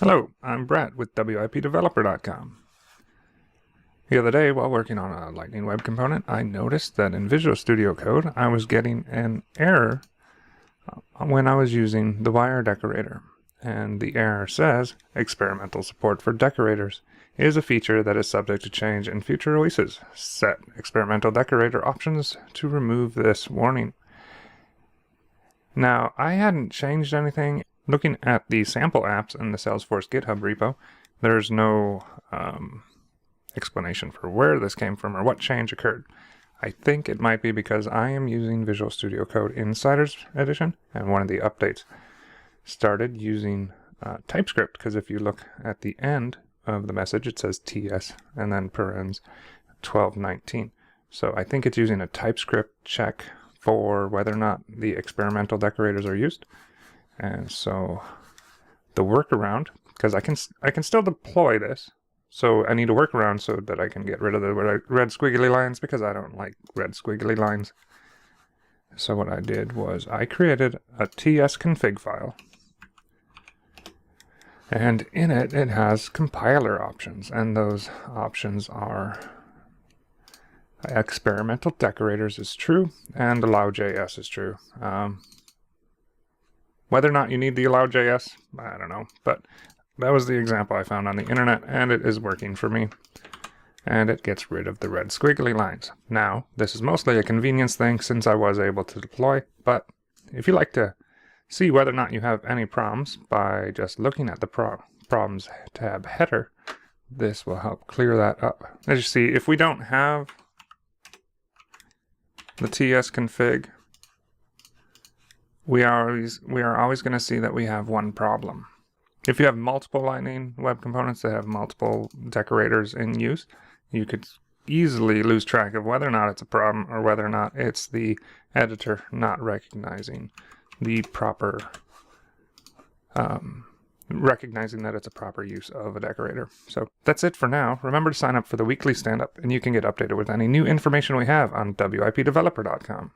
Hello, I'm Brett with WIPDeveloper.com. The other day, while working on a Lightning Web component, I noticed that in Visual Studio Code, I was getting an error when I was using the wire decorator. And the error says, experimental support for decorators is a feature that is subject to change in future releases. Set experimental decorator options to remove this warning. Now, I hadn't changed anything. Looking at the sample apps in the Salesforce GitHub repo, there's no explanation for where this came from or what change occurred. I think it might be because I am using Visual Studio Code Insiders Edition, and one of the updates started using TypeScript, because if you look at the end of the message, it says TS and then parens 1219. So I think it's using a TypeScript check for whether or not the experimental decorators are used. And so the workaround, because I can still deploy this, so I need a workaround so that I can get rid of the red squiggly lines, because I don't like red squiggly lines. So what I did was I created a tsconfig file, and in it has compiler options, and those options are experimental decorators is true and allow.js is true. Whether or not you need the allow.js, I don't know, but that was the example I found on the internet, and it is working for me. And it gets rid of the red squiggly lines. Now, this is mostly a convenience thing since I was able to deploy, but if you like to see whether or not you have any problems by just looking at the problems tab header, this will help clear that up. As you see, if we don't have the tsconfig, we are always going to see that we have one problem. If you have multiple Lightning Web components that have multiple decorators in use, you could easily lose track of whether or not it's a problem or whether or not it's the editor not recognizing the proper, recognizing that it's a proper use of a decorator. So that's it for now. Remember to sign up for the weekly stand-up, and you can get updated with any new information we have on WIPDeveloper.com.